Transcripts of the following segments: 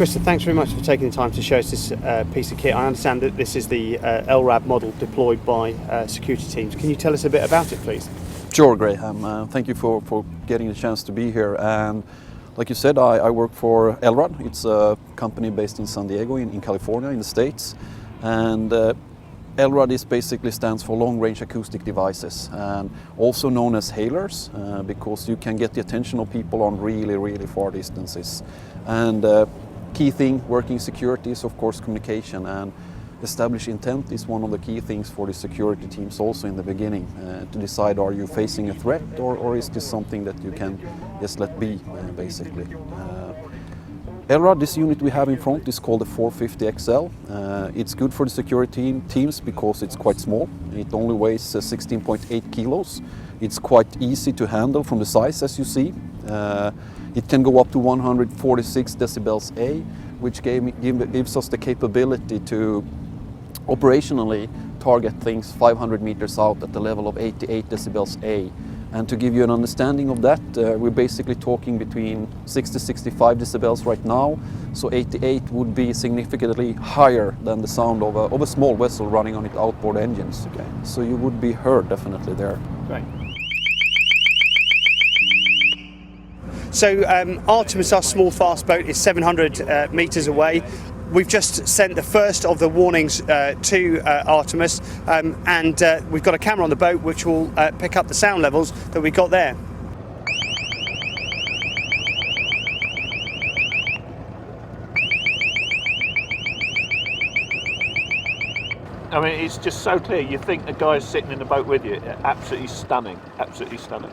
Krista, thanks very much for taking the time to show us this piece of kit. I understand that this is the Lrad model deployed by security teams. Can you tell us a bit about it, please? Sure, Graham. Thank you for getting the chance to be here. And like you said, I work for Lrad. It's a company based in San Diego in California in the States. And Lrad is basically stands for Long Range Acoustic Devices, and also known as hailers, because you can get the attention of people on really far distances. And key thing working security is of course communication, and establish intent is one of the key things for the security teams also in the beginning, to decide, are you facing a threat or is this something that you can just let be, basically. Lrad, this unit we have in front is called the 450XL. It's good for the security teams because it's quite small. It only weighs 16.8 kilos. It's quite easy to handle from the size, as you see. It can go up to 146 decibels A, which gives us the capability to operationally target things 500 meters out at the level of 88 decibels A. And to give you an understanding of that, we're basically talking between 60 to 65 decibels right now. So 88 would be significantly higher than the sound of a small vessel running on its outboard engines. Okay. So you would be heard definitely there. Great. So Artemis, our small fast boat, is 700 meters away. We've just sent the first of the warnings to Artemis, and we've got a camera on the boat which will pick up the sound levels that we got there. I mean, it's just so clear. You think the guy's sitting in the boat with you. Absolutely stunning. Absolutely stunning.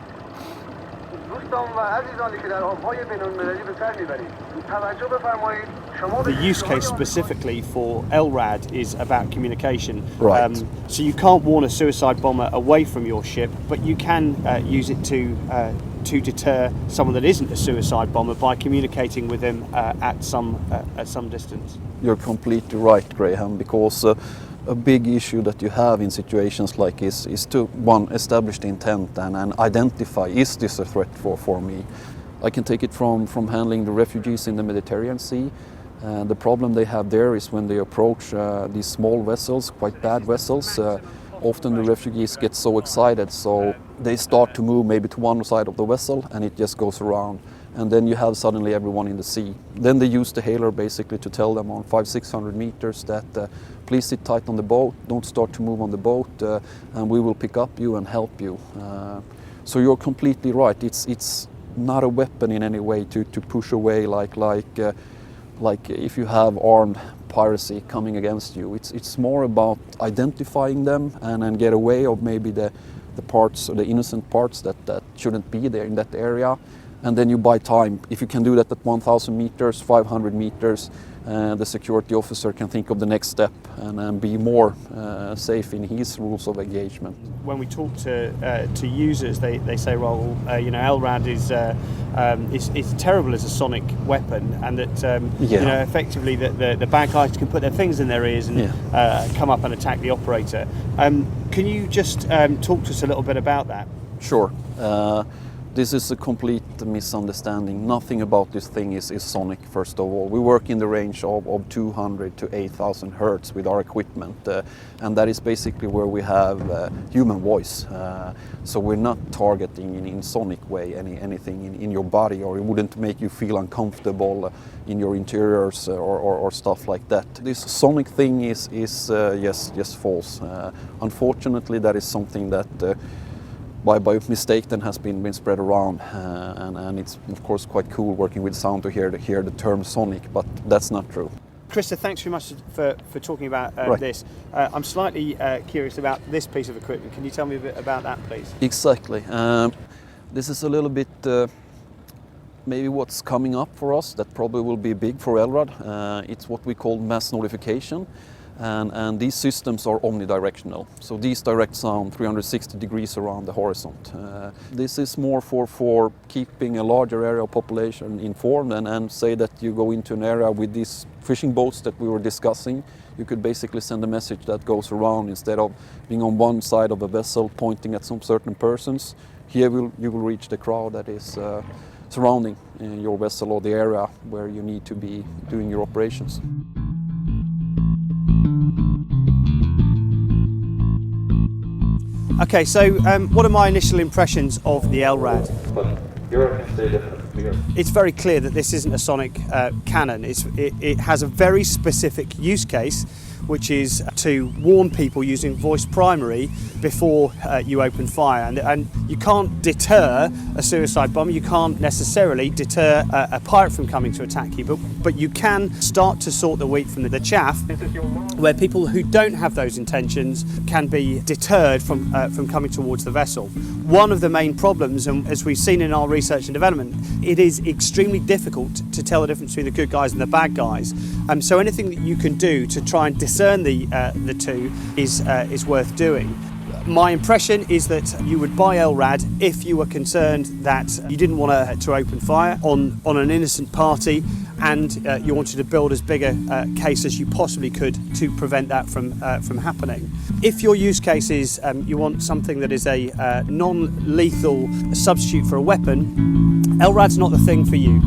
The use case specifically for Lrad is about communication. Right. So you can't warn a suicide bomber away from your ship, but you can use it to deter someone that isn't a suicide bomber by communicating with them at some distance. You're completely right, Graham, because a big issue that you have in situations like this is to, one, establish the intent and identify, is this a threat for me? I can take it from handling the refugees in the Mediterranean Sea. The problem they have there is when they approach these small vessels, quite bad vessels, often the refugees get so excited, so they start to move maybe to one side of the vessel and it just goes around. And then you have suddenly everyone in the sea. Then they use the hailer basically to tell them on 500-600 meters that please sit tight on the boat, don't start to move on the boat, and we will pick up you and help you. So you're completely right. It's not a weapon in any way to push away like if you have armed piracy coming against you. It's more about identifying them and get away of maybe the parts or the innocent parts that shouldn't be there in that area. And then you buy time. If you can do that at 1,000 meters, 500 meters, the security officer can think of the next step and be more safe in his rules of engagement. When we talk to users, they say, well, Lrad is terrible as a sonic weapon, and that effectively the bad guys can put their fingers in their ears and come up and attack the operator. Can you just talk to us a little bit about that? Sure. This is a complete misunderstanding. Nothing about this thing is sonic, first of all. We work in the range of 200 to 8,000 hertz with our equipment, and that is basically where we have human voice. So we're not targeting in sonic way anything in your body, or it wouldn't make you feel uncomfortable in your interiors or stuff like that. This sonic thing is just false. Unfortunately, that is something that by mistake then has been spread around, and it's of course quite cool working with sound to hear the term sonic, but that's not true. Krista, thanks very much for talking about this. I'm slightly curious about this piece of equipment. Can you tell me a bit about that, please? Exactly. This is a little bit maybe what's coming up for us that probably will be big for Lrad. It's what we call mass notification. And these systems are omnidirectional, so these direct sound 360 degrees around the horizon. This is more for keeping a larger area of population informed, and say that you go into an area with these fishing boats that we were discussing, you could basically send a message that goes around instead of being on one side of a vessel pointing at some certain persons. Here you will reach the crowd that is surrounding your vessel or the area where you need to be doing your operations. Okay, so what are my initial impressions of the Lrad? It's very clear that this isn't a sonic cannon. It has a very specific use case, which is to warn people using voice primary before you open fire. And you can't deter a suicide bomber, you can't necessarily deter a pirate from coming to attack you, but you can start to sort the wheat from the chaff, where people who don't have those intentions can be deterred from coming towards the vessel. One of the main problems, and as we've seen in our research and development, it is extremely difficult to tell the difference between the good guys and the bad guys. So anything that you can do to try and discern the two is worth doing. My impression is that you would buy Lrad if you were concerned that you didn't want to open fire on an innocent party, and you wanted to build as big a case as you possibly could to prevent that from happening. If your use case is you want something that is a non-lethal substitute for a weapon, Lrad's not the thing for you.